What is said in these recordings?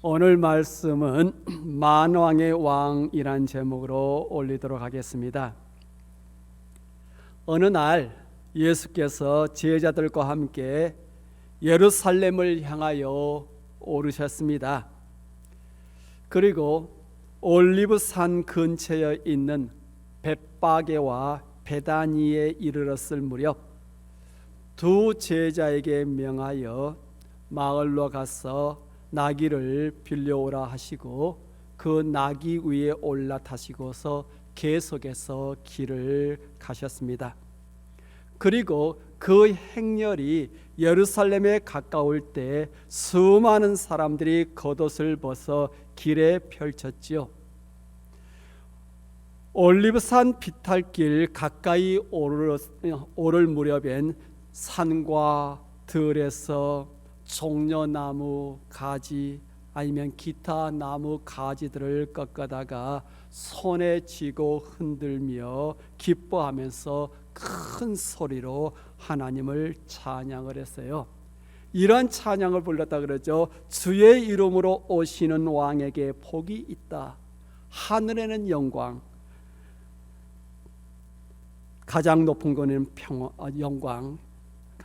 오늘 말씀은 만왕의 왕이란 제목으로 올리도록 하겠습니다. 어느 날 예수께서 제자들과 함께 예루살렘을 향하여 오르셨습니다. 그리고 올리브산 근처에 있는 벳바게와 베다니에 이르렀을 무렵 두 제자에게 명하여 마을로 가서 나귀를 빌려오라 하시고 그 나귀 위에 올라타시고서 계속해서 길을 가셨습니다. 그리고 그 행렬이 예루살렘에 가까울 때 수많은 사람들이 겉옷을 벗어 길에 펼쳤지요. 올리브산 비탈길 가까이 오를 무렵엔 산과 들에서 종려나무 가지 아니면 기타 나무 가지들을 꺾어다가 손에 쥐고 흔들며 기뻐하면서 큰 소리로 하나님을 찬양을 했어요. 이런 찬양을 불렀다 그러죠. 주의 이름으로 오시는 왕에게 복이 있다. 하늘에는 영광, 가장 높은 것은 영광,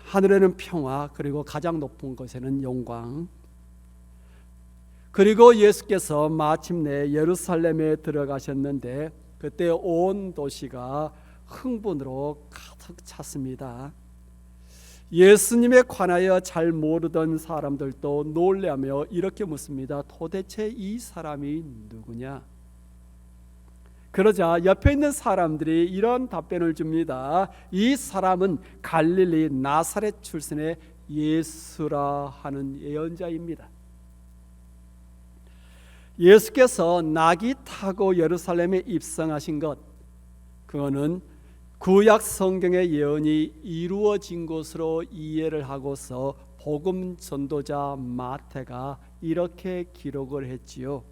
하늘에는 평화, 그리고 가장 높은 곳에는 영광. 그리고 예수께서 마침내 예루살렘에 들어가셨는데 그때 온 도시가 흥분으로 가득 찼습니다. 예수님에 관하여 잘 모르던 사람들도 놀라며 이렇게 묻습니다. 도대체 이 사람이 누구냐? 그러자 옆에 있는 사람들이 이런 답변을 줍니다. 이 사람은 갈릴리 나사렛 출신의 예수라 하는 예언자입니다. 예수께서 나귀 타고 예루살렘에 입성하신 것, 그거는 구약 성경의 예언이 이루어진 것으로 이해를 하고서 복음 전도자 마태가 이렇게 기록을 했지요.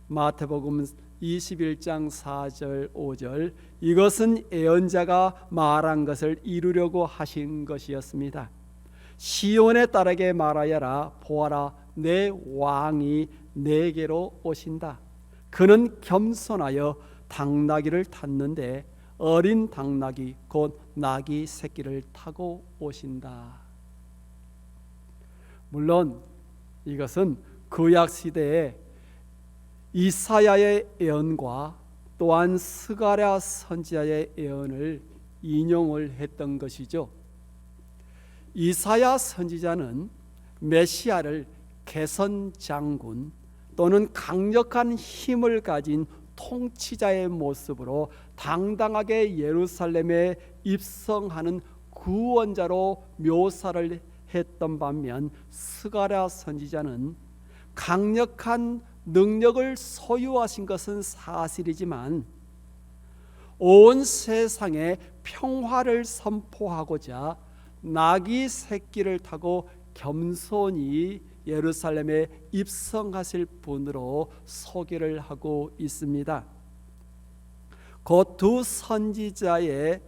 마태복음 21장 4절 5절, 이것은 예언자가 말한 것을 이루려고 하신 것이었습니다. 시온에 딸에게 말하여라. 보아라, 내 왕이 내게로 오신다. 그는 겸손하여 당나귀를 탔는데 어린 당나귀 곧 나귀 새끼를 타고 오신다. 물론 이것은 구약 시대에 이사야의 예언과 또한 스가랴 선지자의 예언을 인용을 했던 것이죠. 이사야 선지자는 메시아를 개선 장군 또는 강력한 힘을 가진 통치자의 모습으로 당당하게 예루살렘에 입성하는 구원자로 묘사를 했던 반면 스가랴 선지자는 강력한 능력을 소유하신 것은 사실이지만 온 세상에 평화를 선포하고자 나귀 새끼를 타고 겸손히 예루살렘에 입성하실 분으로 소개를 하고 있습니다. 그 두 선지자의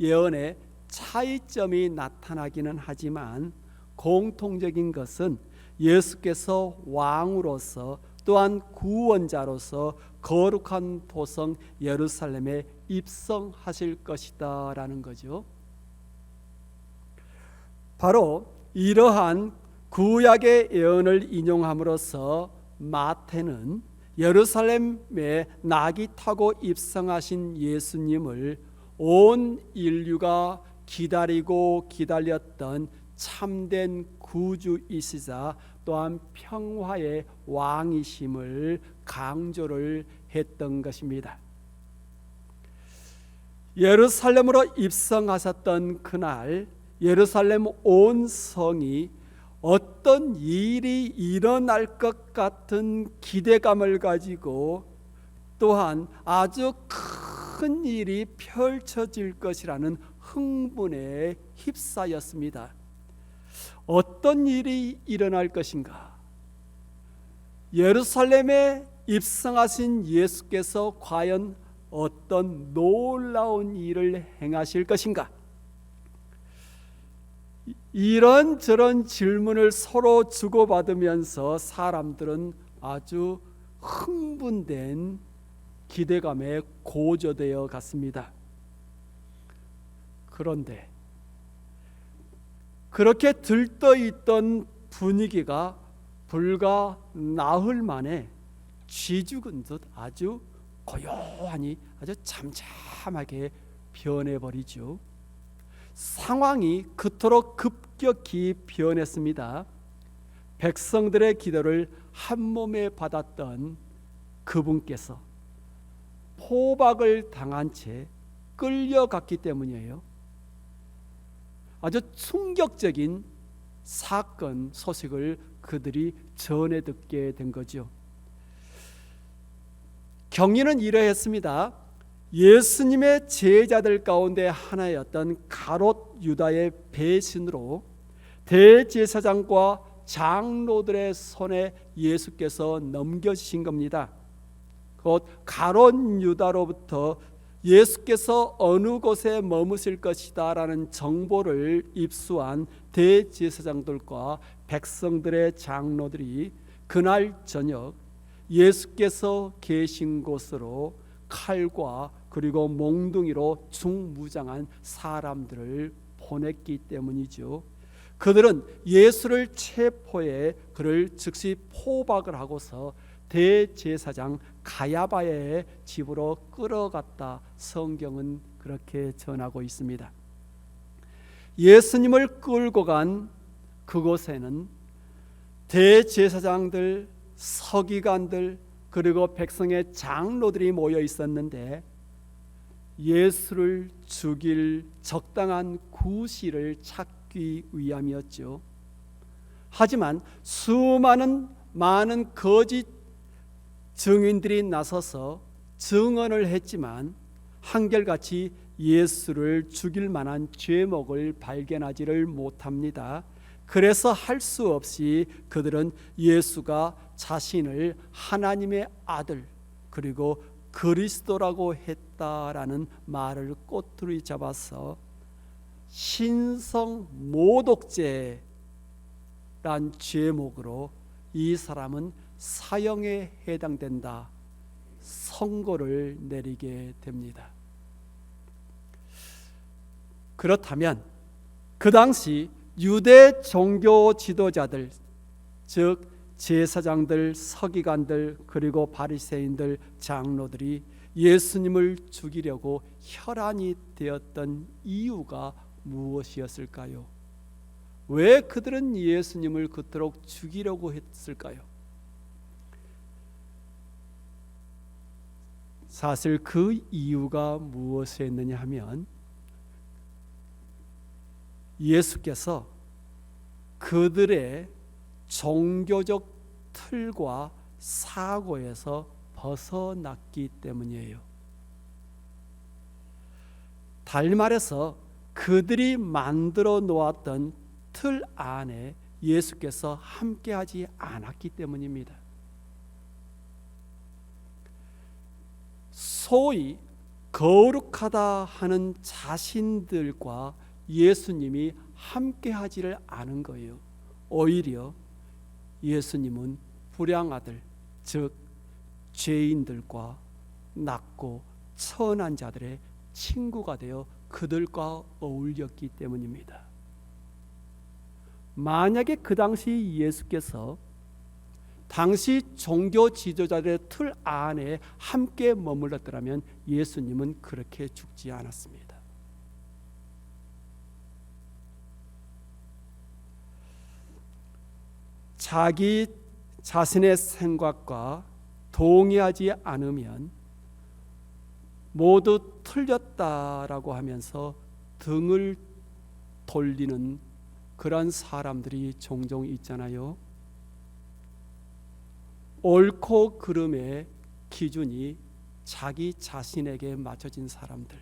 예언에 차이점이 나타나기는 하지만 공통적인 것은 예수께서 왕으로서 또한 구원자로서 거룩한 도성 예루살렘에 입성하실 것이다 라는 거죠. 바로 이러한 구약의 예언을 인용함으로써 마태는 예루살렘에 나귀 타고 입성하신 예수님을 온 인류가 기다리고 기다렸던 참된 구주이시자 또한 평화의 왕이심을 강조를 했던 것입니다. 예루살렘으로 입성하셨던 그날 예루살렘 온 성이 어떤 일이 일어날 것 같은 기대감을 가지고 또한 아주 큰 일이 펼쳐질 것이라는 흥분에 휩싸였습니다. 어떤 일이 일어날 것인가? 예루살렘에 입성하신 예수께서 과연 어떤 놀라운 일을 행하실 것인가? 이런저런 질문을 서로 주고받으면서 사람들은 아주 흥분된 기대감에 고조되어 갔습니다. 그런데 그렇게 들떠있던 분위기가 불과 나흘 만에 쥐죽은 듯 아주 고요하니 아주 잠잠하게 변해버리죠. 상황이 그토록 급격히 변했습니다. 백성들의 기도를 한몸에 받았던 그분께서 포박을 당한 채 끌려갔기 때문이에요. 아주 충격적인 사건 소식을 그들이 전해 듣게 된 거죠. 경위는 이러했습니다. 예수님의 제자들 가운데 하나였던 가롯 유다의 배신으로 대제사장과 장로들의 손에 예수께서 넘겨주신 겁니다. 곧 가롯 유다로부터 예수께서 어느 곳에 머무실 것이다 라는 정보를 입수한 대제사장들과 백성들의 장로들이 그날 저녁 예수께서 계신 곳으로 칼과 그리고 몽둥이로 중무장한 사람들을 보냈기 때문이죠. 그들은 예수를 체포해 그를 즉시 포박을 하고서 대제사장 가야바의 집으로 끌어갔다. 성경은 그렇게 전하고 있습니다. 예수님을 끌고 간 그곳에는 대제사장들, 서기관들 그리고 백성의 장로들이 모여 있었는데 예수를 죽일 적당한 구실을 찾기 위함이었죠. 하지만 많은 거짓 증인들이 나서서 증언을 했지만 한결같이 예수를 죽일 만한 죄목을 발견하지를 못합니다. 그래서 할 수 없이 그들은 예수가 자신을 하나님의 아들 그리고 그리스도라고 했다라는 말을 꼬투리 잡아서 신성 모독죄란 죄목으로 이 사람은 사형에 해당된다. 선고를 내리게 됩니다. 그렇다면 그 당시 유대 종교 지도자들, 즉 제사장들, 서기관들 그리고 바리새인들, 장로들이 예수님을 죽이려고 혈안이 되었던 이유가 무엇이었을까요? 왜 그들은 예수님을 그토록 죽이려고 했을까요? 사실 그 이유가 무엇이었느냐 하면 예수께서 그들의 종교적 틀과 사고에서 벗어났기 때문이에요. 달리 말해서 그들이 만들어 놓았던 틀 안에 예수께서 함께하지 않았기 때문입니다. 소위 거룩하다 하는 자신들과 예수님이 함께하지를 않은 거예요. 오히려 예수님은 불량 아들, 즉 죄인들과 낮고 천한 자들의 친구가 되어 그들과 어울렸기 때문입니다. 만약에 그 당시 예수께서 당시 종교 지도자들의 틀 안에 함께 머물렀더라면 예수님은 그렇게 죽지 않았습니다. 자기 자신의 생각과 동의하지 않으면 모두 틀렸다라고 하면서 등을 돌리는 그런 사람들이 종종 있잖아요. 옳고 그름의 기준이 자기 자신에게 맞춰진 사람들.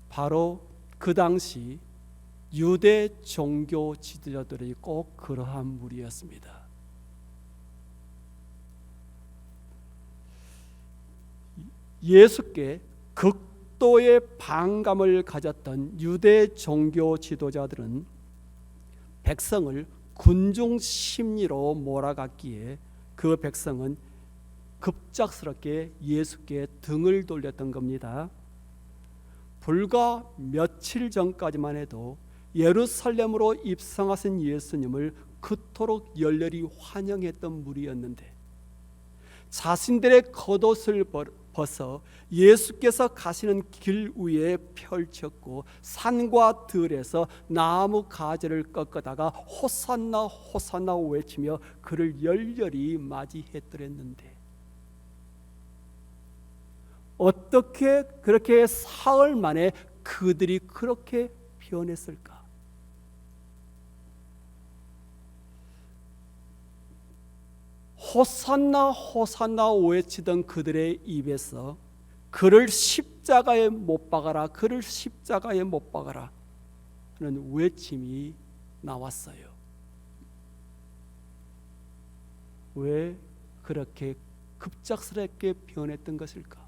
바로 그 당시 유대 종교 지도자들이 꼭 그러한 무리였습니다. 예수께 극도의 반감을 가졌던 유대 종교 지도자들은 백성을 군중 심리로 몰아갔기에 그 백성은 급작스럽게 예수께 등을 돌렸던 겁니다. 불과 며칠 전까지만 해도 예루살렘으로 입성하신 예수님을 그토록 열렬히 환영했던 무리였는데 자신들의 겉옷을 벗어 예수께서 가시는 길 위에 펼쳤고 산과 들에서 나무 가지를 꺾어다가 호산나 호산나 외치며 그를 열렬히 맞이했더랬는데 어떻게 그렇게 사흘 만에 그들이 그렇게 변했을까? 호산나 호산나 외치던 그들의 입에서 그를 십자가에 못 박아라, 그를 십자가에 못 박아라 하는 외침이 나왔어요. 왜 그렇게 급작스럽게 변했던 것일까?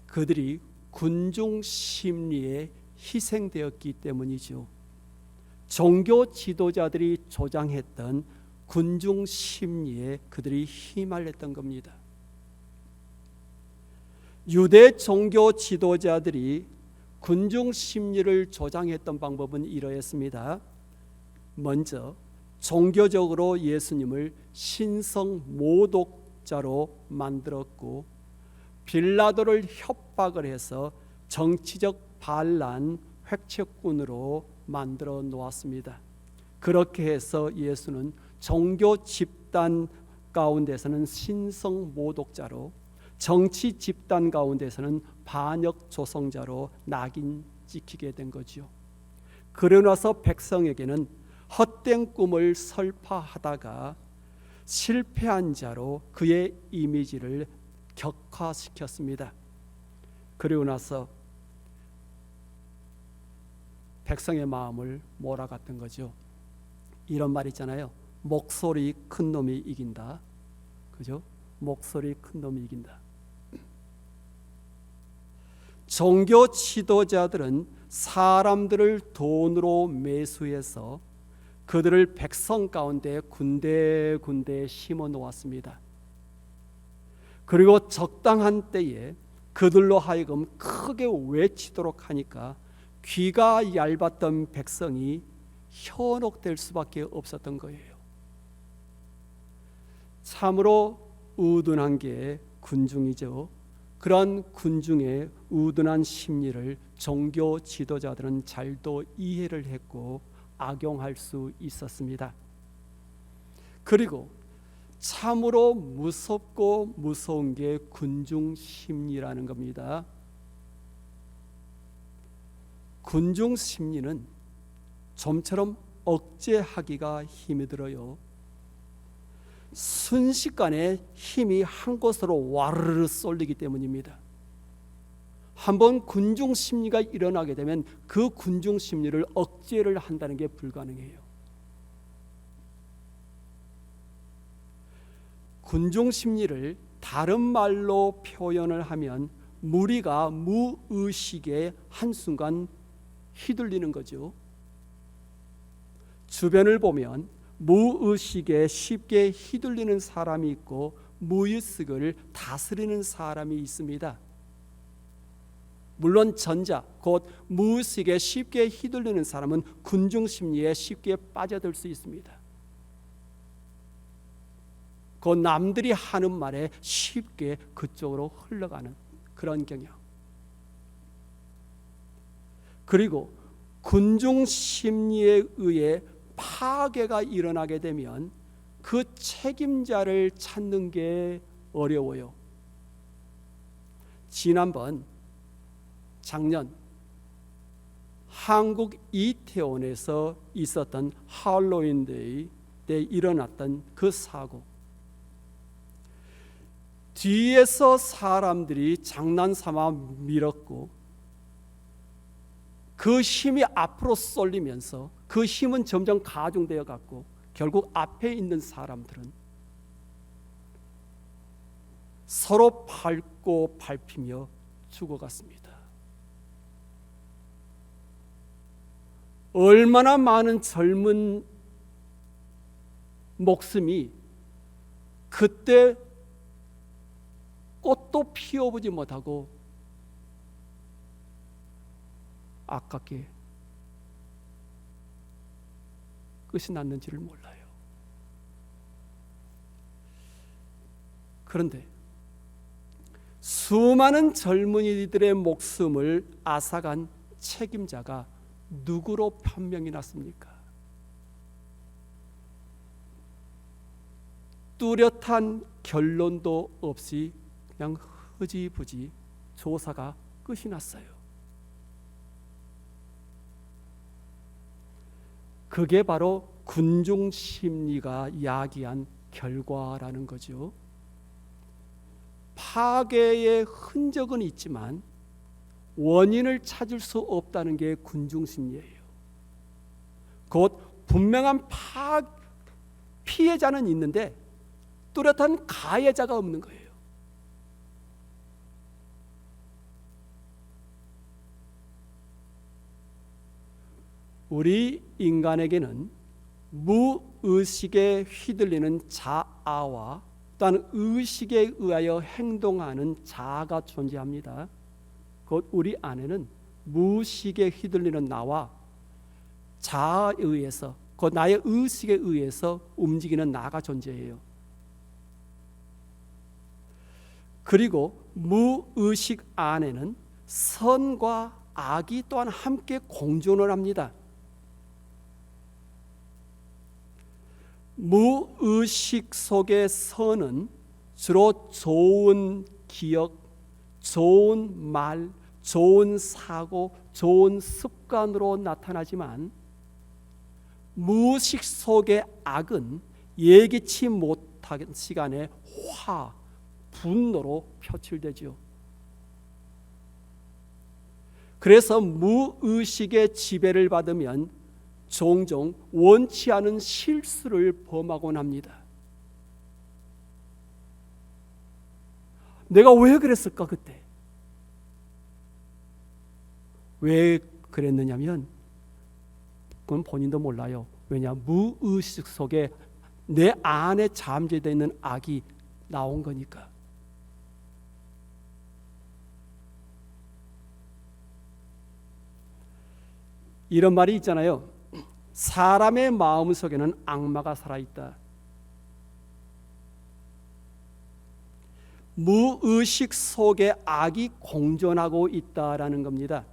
그들이 군중 심리에 희생되었기 때문이죠. 종교 지도자들이 조장했던 군중 심리에 그들이 휘말렸던 겁니다. 유대 종교 지도자들이 군중 심리를 조장했던 방법은 이러했습니다. 먼저 종교적으로 예수님을 신성 모독자로 만들었고 빌라도를 협박을 해서 정치적 반란 획책꾼으로 만들어 놓았습니다. 그렇게 해서 예수는 종교 집단 가운데서는 신성 모독자로, 정치 집단 가운데서는 반역 조성자로 낙인 찍히게 된 거죠. 그러고 나서 백성에게는 헛된 꿈을 설파하다가 실패한 자로 그의 이미지를 격화시켰습니다. 그리고 나서 백성의 마음을 몰아갔던 거죠. 이런 말 있잖아요. 목소리 큰 놈이 이긴다. 그죠? 목소리 큰 놈이 이긴다. 종교 지도자들은 사람들을 돈으로 매수해서 그들을 백성 가운데 군데군데 심어 놓았습니다. 그리고 적당한 때에 그들로 하여금 크게 외치도록 하니까 귀가 얇았던 백성이 현혹될 수밖에 없었던 거예요. 참으로 우둔한 게 군중이죠. 그런 군중의 우둔한 심리를 종교 지도자들은 잘도 이해를 했고 악용할 수 있었습니다. 그리고 참으로 무섭고 무서운 게 군중 심리라는 겁니다. 군중 심리는 좀처럼 억제하기가 힘이 들어요. 순식간에 힘이 한 곳으로 와르르 쏠리기 때문입니다. 한번 군중 심리가 일어나게 되면 그 군중 심리를 억제를 한다는 게 불가능해요. 군중 심리를 다른 말로 표현을 하면 무리가 무의식에 한순간 휘둘리는 거죠. 주변을 보면 무의식에 쉽게 휘둘리는 사람이 있고 무의식을 다스리는 사람이 있습니다. 물론 전자, 곧 무의식에 쉽게 휘둘리는 사람은 군중 심리에 쉽게 빠져들 수 있습니다. 그 남들이 하는 말에 쉽게 그쪽으로 흘러가는 그런 경향. 그리고 군중 심리에 의해 파괴가 일어나게 되면 그 책임자를 찾는 게 어려워요. 작년 한국 이태원에서 있었던 할로윈데이 때 일어났던 그 사고, 뒤에서 사람들이 장난삼아 밀었고 그 힘이 앞으로 쏠리면서 그 힘은 점점 가중되어 갔고 결국 앞에 있는 사람들은 서로 밟고 밟고 밟히며 죽어갔습니다. 얼마나 많은 젊은 목숨이 그때 꽃도 피워보지 못하고 아깝게 끝이 났는지를 몰라요. 그런데 수많은 젊은이들의 목숨을 앗아간 책임자가 누구로 판명이 났습니까? 뚜렷한 결론도 없이 그냥 흐지부지 조사가 끝이 났어요. 그게 바로 군중 심리가 야기한 결과라는 거죠. 파괴의 흔적은 있지만 원인을 찾을 수 없다는 게 군중 심리예요. 곧 분명한 피해자는 있는데 뚜렷한 가해자가 없는 거예요. 우리 인간에게는 무의식에 휘둘리는 자아와 또한 의식에 의하여 행동하는 자아가 존재합니다. 곧 우리 안에는 무의식에 휘둘리는 나와 자아에 의해서, 곧 나의 의식에 의해서 움직이는 나가 존재해요. 그리고 무의식 안에는 선과 악이 또한 함께 공존을 합니다. 무의식 속의 선은 주로 좋은 기억, 좋은 말, 좋은 사고, 좋은 습관으로 나타나지만 무의식 속의 악은 예기치 못한 시간에 분노로 표출되죠. 그래서 무의식의 지배를 받으면 종종 원치 않은 실수를 범하곤 합니다. 내가 왜 그랬을까 그때? 왜 그랬느냐면 그건 본인도 몰라요. 왜냐? 무의식 속에 내 안에 잠재되어 있는 악이 나온 거니까. 이런 말이 있잖아요. 사람의 마음속에는 악마가 살아있다. 무의식 속에 악이 공존하고 있다라는 겁니다.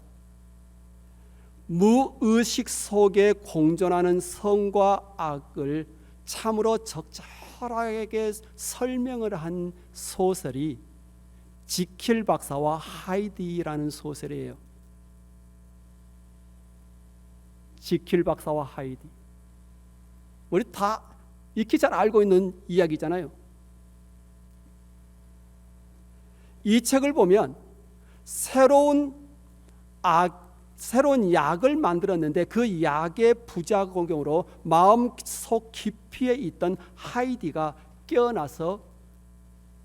무의식 속에 공존하는 선과 악을 참으로 적절하게 설명을 한 소설이 지킬 박사와 하이디라는 소설이에요. 지킬 박사와 하이디. 우리 다 익히 잘 알고 있는 이야기잖아요. 이 책을 보면 새로운 약을 만들었는데 그 약의 부작용으로 마음속 깊이에 있던 하이디가 깨어나서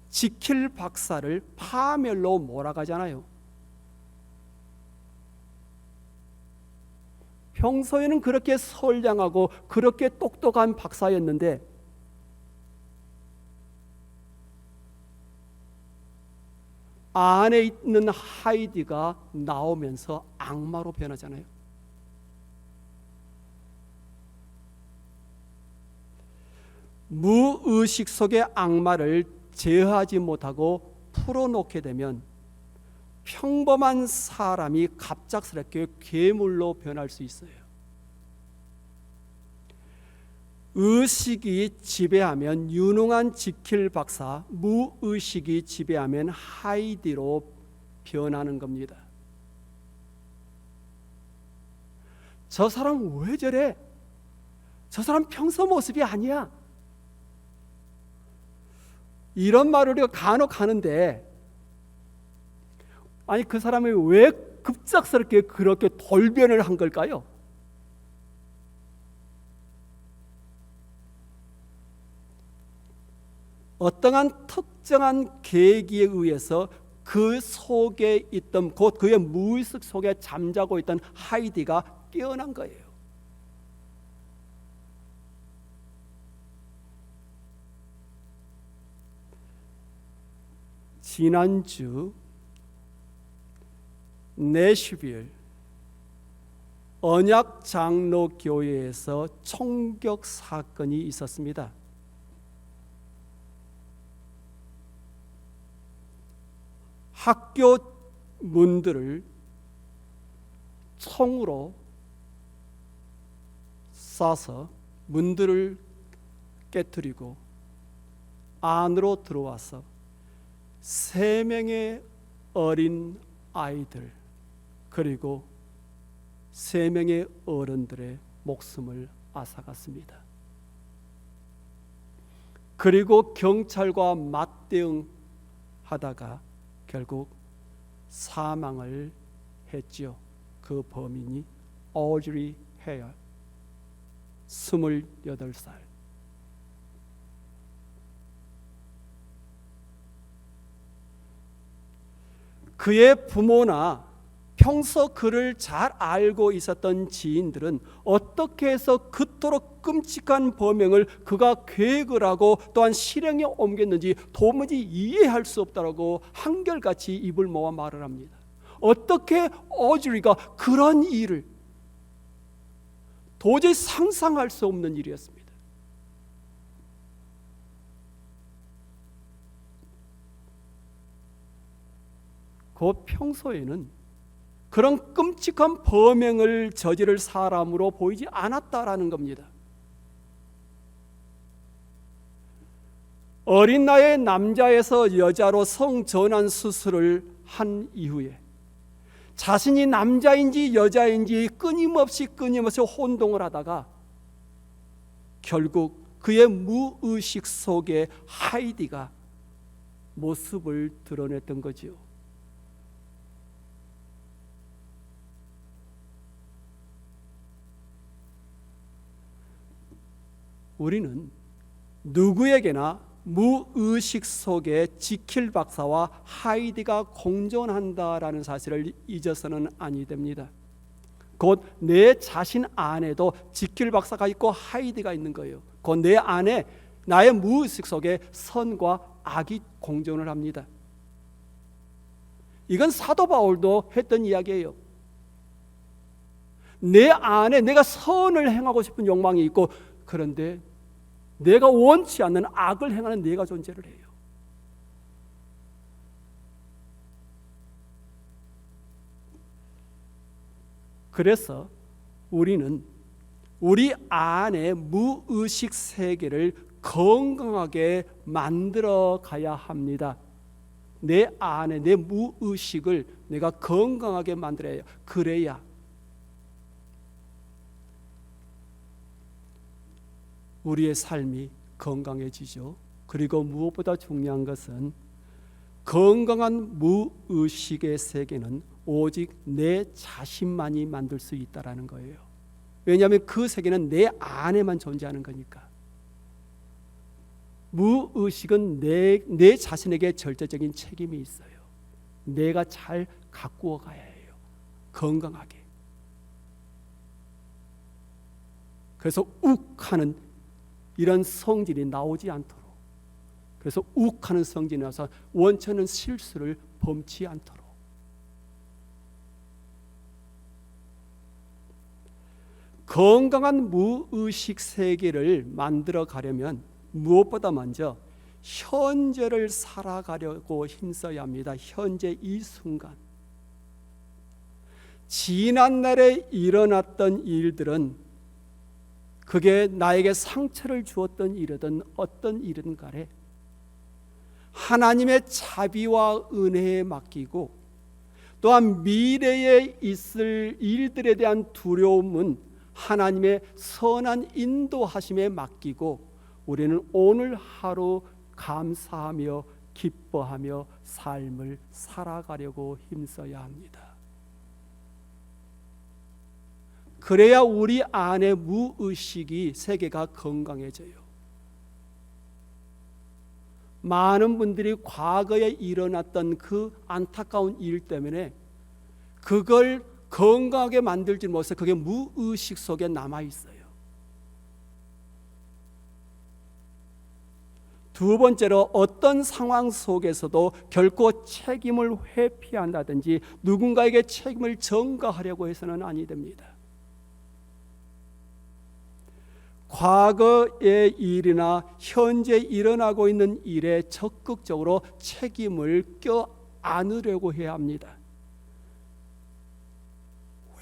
지킬 박사를 파멸로 몰아가잖아요. 평소에는 그렇게 선량하고 그렇게 똑똑한 박사였는데 안에 있는 하이디가 나오면서 악마로 변하잖아요. 무의식 속의 악마를 제어하지 못하고 풀어놓게 되면 평범한 사람이 갑작스럽게 괴물로 변할 수 있어요. 의식이 지배하면 유능한 지킬 박사, 무의식이 지배하면 하이디로 변하는 겁니다. 저 사람 왜 저래? 저 사람 평소 모습이 아니야. 이런 말을 우리가 간혹 하는데 아니 그 사람이 왜 급작스럽게 그렇게 돌변을 한 걸까요? 어떠한 특정한 계기에 의해서 그 속에 있던 곧 그의 무의식 속에 잠자고 있던 하이디가 깨어난 거예요. 지난주 내슈빌 언약 장로 교회에서 총격 사건이 있었습니다. 학교 문들을 총으로 쏴서 문들을 깨뜨리고 안으로 들어와서 3명의 어린 아이들 그리고 3명의 어른들의 목숨을 앗아갔습니다. 그리고 경찰과 맞대응하다가 결국 사망을 했지요. 그 범인이 오드리 헤어 28살. 그의 부모나 평소 그를 잘 알고 있었던 지인들은 어떻게 해서 그토록 끔찍한 범행을 그가 계획을 하고 또한 실행에 옮겼는지 도무지 이해할 수 없다라고 한결같이 입을 모아 말을 합니다. 어떻게 오드리가 그런 일을, 도저히 상상할 수 없는 일이었습니다. 그 평소에는 그런 끔찍한 범행을 저지를 사람으로 보이지 않았다라는 겁니다. 어린 나이에 남자에서 여자로 성전환 수술을 한 이후에 자신이 남자인지 여자인지 끊임없이 혼동을 하다가 결국 그의 무의식 속에 하이디가 모습을 드러냈던 거지요. 우리는 누구에게나 무의식 속에 지킬 박사와 하이디가 공존한다라는 사실을 잊어서는 아니 됩니다. 곧 내 자신 안에도 지킬 박사가 있고 하이디가 있는 거예요. 곧 내 안에 나의 무의식 속에 선과 악이 공존을 합니다. 이건 사도 바울도 했던 이야기예요. 내 안에 내가 선을 행하고 싶은 욕망이 있고 그런데 내가 원치 않는 악을 행하는 내가 존재를 해요. 그래서 우리는 우리 안의 무의식 세계를 건강하게 만들어 가야 합니다. 내 안에 내 무의식을 내가 건강하게 만들어야 해요. 그래야 우리의 삶이 건강해지죠. 그리고 무엇보다 중요한 것은 건강한 무의식의 세계는 오직 내 자신만이 만들 수 있다라는 거예요. 왜냐하면 그 세계는 내 안에만 존재하는 거니까. 무의식은 내 자신에게 절대적인 책임이 있어요. 내가 잘 가꾸어 가야 해요. 건강하게. 그래서 욱하는 이런 성질이 나오지 않도록, 그래서 욱하는 성질이 나서 원천은 실수를 범치 않도록. 건강한 무의식 세계를 만들어 가려면 무엇보다 먼저 현재를 살아가려고 힘써야 합니다. 현재 이 순간. 지난날에 일어났던 일들은 그게 나에게 상처를 주었던 일이든 어떤 일이든 간에 하나님의 자비와 은혜에 맡기고 또한 미래에 있을 일들에 대한 두려움은 하나님의 선한 인도하심에 맡기고 우리는 오늘 하루 감사하며 기뻐하며 삶을 살아가려고 힘써야 합니다. 그래야 우리 안의 무의식이 세계가 건강해져요. 많은 분들이 과거에 일어났던 그 안타까운 일 때문에 그걸 건강하게 만들지 못해서 그게 무의식 속에 남아 있어요. 두 번째로 어떤 상황 속에서도 결코 책임을 회피한다든지 누군가에게 책임을 전가하려고 해서는 아니 됩니다. 과거의 일이나 현재 일어나고 있는 일에 적극적으로 책임을 껴안으려고 해야 합니다.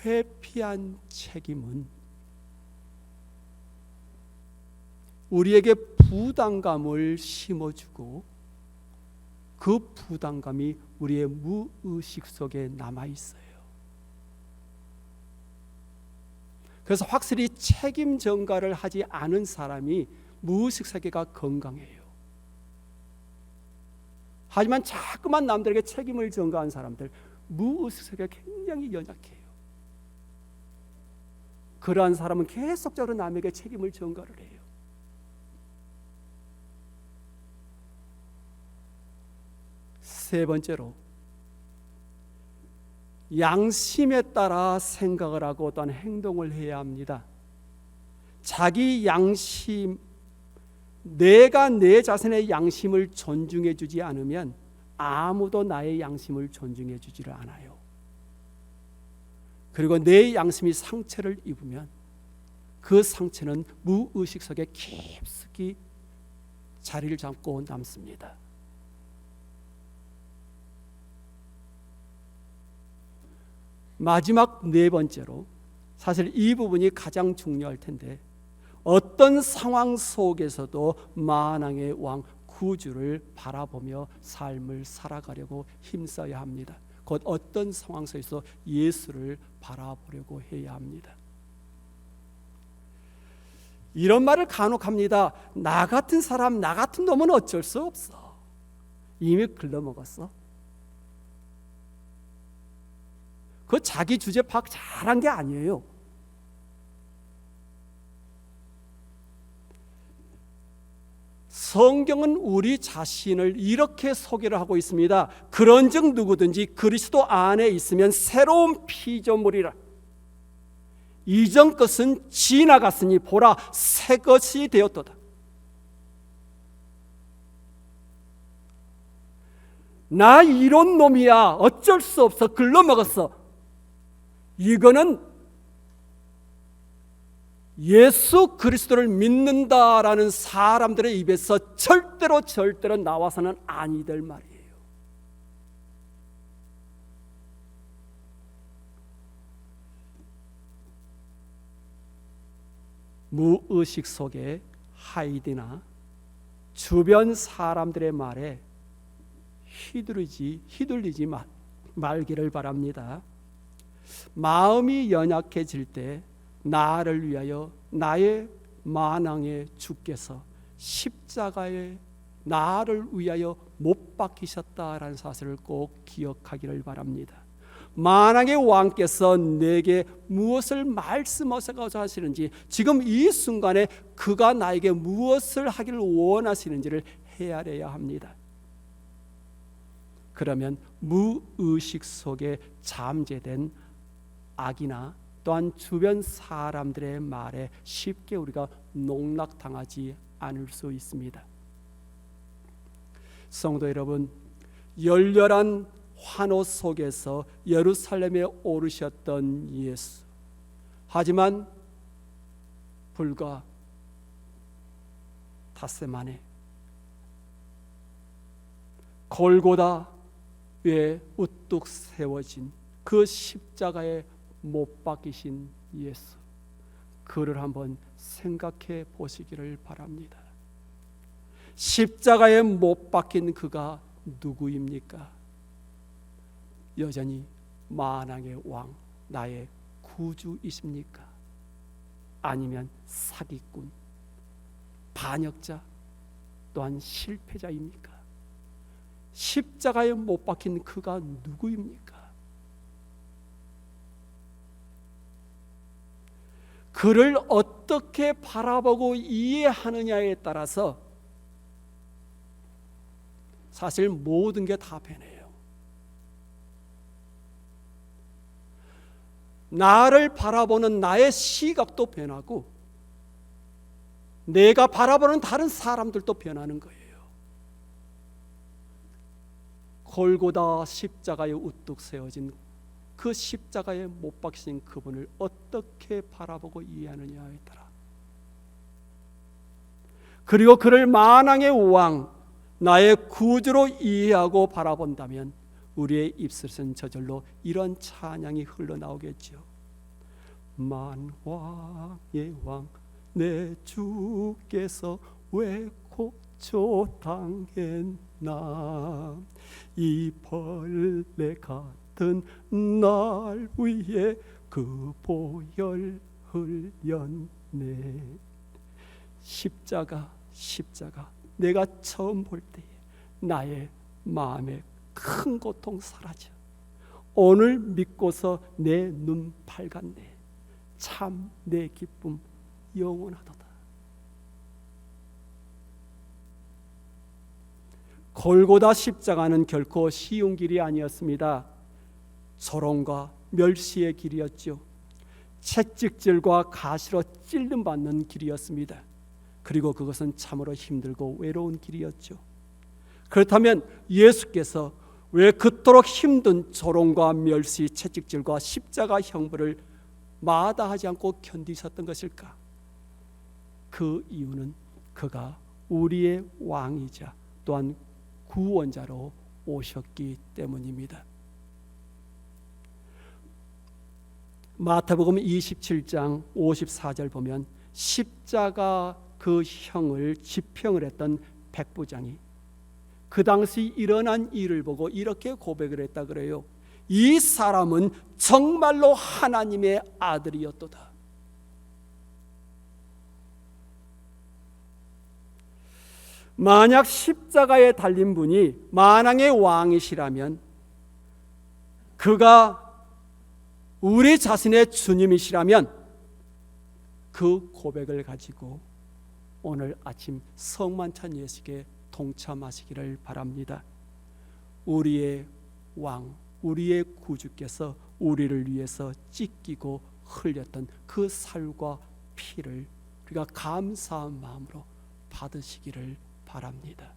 회피한 책임은 우리에게 부담감을 심어주고 그 부담감이 우리의 무의식 속에 남아 있어요. 그래서 확실히 책임 전가를 하지 않은 사람이 무의식 세계가 건강해요. 하지만 자꾸만 남들에게 책임을 전가한 사람들, 무의식 세계가 굉장히 연약해요. 그러한 사람은 계속적으로 남에게 책임을 전가를 해요. 세 번째로 양심에 따라 생각을 하고 또한 행동을 해야 합니다. 자기 양심, 내가 내 자신의 양심을 존중해 주지 않으면 아무도 나의 양심을 존중해 주지를 않아요. 그리고 내 양심이 상처를 입으면 그 상처는 무의식 속에 깊숙이 자리를 잡고 남습니다. 마지막 네 번째로, 사실 이 부분이 가장 중요할 텐데, 어떤 상황 속에서도 만왕의 왕 구주를 바라보며 삶을 살아가려고 힘써야 합니다. 곧 어떤 상황 속에서 예수를 바라보려고 해야 합니다. 이런 말을 간혹 합니다. 나 같은 사람, 나 같은 놈은 어쩔 수 없어. 이미 글러먹었어. 그 자기 주제 파악 잘한 게 아니에요. 성경은 우리 자신을 이렇게 소개를 하고 있습니다. 그런즉 누구든지 그리스도 안에 있으면 새로운 피조물이라. 이전 것은 지나갔으니 보라 새 것이 되었도다. 나 이런 놈이야. 어쩔 수 없어. 글러먹었어. 이거는 예수 그리스도를 믿는다라는 사람들의 입에서 절대로 나와서는 아니 될 말이에요. 무의식 속에 하이디나 주변 사람들의 말에 휘둘리지 말기를 바랍니다. 마음이 연약해질 때 나를 위하여 나의 만왕의 주께서 십자가에 나를 위하여 못 박히셨다라는 사실을 꼭 기억하기를 바랍니다. 만왕의 왕께서 내게 무엇을 말씀하셔서 하시는지, 지금 이 순간에 그가 나에게 무엇을 하기를 원하시는지를 헤아려야 합니다. 그러면 무의식 속에 잠재된 악이나 또한 주변 사람들의 말에 쉽게 우리가 농락당하지 않을 수 있습니다. 성도 여러분, 열렬한 환호 속에서 예루살렘에 오르셨던 예수, 하지만 불과 닷새 만에 골고다에 우뚝 세워진 그 십자가에 못 박히신 예수, 그를 한번 생각해 보시기를 바랍니다. 십자가에 못 박힌 그가 누구입니까? 여전히 만왕의 왕, 나의 구주이십니까? 아니면 사기꾼, 반역자, 또한 실패자입니까? 십자가에 못 박힌 그가 누구입니까? 그를 어떻게 바라보고 이해하느냐에 따라서 사실 모든 게 다 변해요. 나를 바라보는 나의 시각도 변하고 내가 바라보는 다른 사람들도 변하는 거예요. 골고다 십자가에 우뚝 세워진 그 십자가에 못 박히신 그분을 어떻게 바라보고 이해하느냐에 따라, 그리고 그를 만왕의 왕, 나의 구주로 이해하고 바라본다면 우리의 입술은 저절로 이런 찬양이 흘러나오겠죠. 만왕의 왕 내 주께서 왜 고초당했나, 이 벌레 같은 날 위에 그 보혈 흘렸네. 십자가 내가 처음 볼 때에 나의 마음에 큰 고통 사라져. 오늘 믿고서 내 눈 밝았네. 참 내 기쁨 영원하도다. 골고다 십자가는 결코 쉬운 길이 아니었습니다. 조롱과 멸시의 길이었죠. 채찍질과 가시로 찔름받는 길이었습니다. 그리고 그것은 참으로 힘들고 외로운 길이었죠. 그렇다면 예수께서 왜 그토록 힘든 조롱과 멸시, 채찍질과 십자가 형벌을 마다하지 않고 견디셨던 것일까? 그 이유는 그가 우리의 왕이자 또한 구원자로 오셨기 때문입니다. 마태복음 27장 54절 보면 십자가 그 형을 집형을 했던 백부장이 그 당시 일어난 일을 보고 이렇게 고백을 했다 그래요. 이 사람은 정말로 하나님의 아들이었도다. 만약 십자가에 달린 분이 만왕의 왕이시라면, 그가 우리 자신의 주님이시라면 그 고백을 가지고 오늘 아침 성만찬 예식에 동참하시기를 바랍니다. 우리의 왕, 우리의 구주께서 우리를 위해서 찢기고 흘렸던 그 살과 피를 우리가 감사한 마음으로 받으시기를 바랍니다.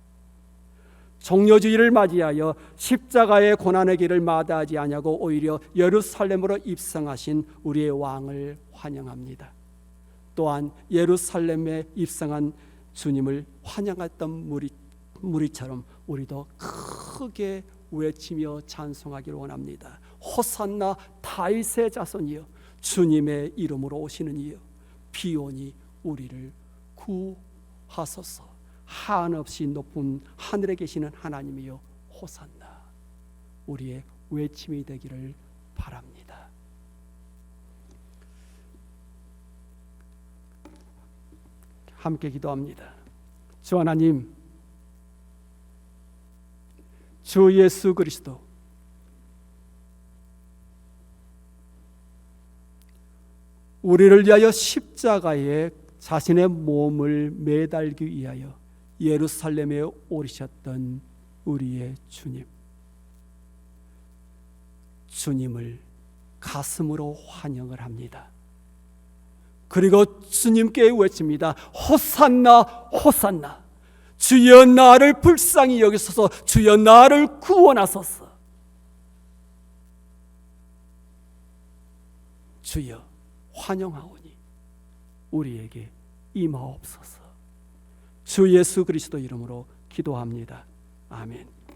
종려주의를 맞이하여 십자가의 고난의 길을 마다하지 아니하고 오히려 예루살렘으로 입성하신 우리의 왕을 환영합니다. 또한 예루살렘에 입성한 주님을 환영했던 무리처럼 우리도 크게 외치며 찬송하기를 원합니다. 호산나 다윗의 자손이여, 주님의 이름으로 오시는 이여, 비오니 우리를 구하소서. 한없이 높은 하늘에 계시는 하나님이여, 호산나. 우리의 외침이 되기를 바랍니다. 함께 기도합니다. 주 하나님, 주 예수 그리스도, 우리를 위하여 십자가에 자신의 몸을 매달기 위하여 예루살렘에 오르셨던 우리의 주님, 주님을 가슴으로 환영을 합니다. 그리고 주님께 외칩니다. 호산나 호산나. 주여 나를 불쌍히 여기소서. 주여 나를 구원하소서. 주여 환영하오니 우리에게 임하옵소서. 주 예수 그리스도 이름으로 기도합니다. 아멘.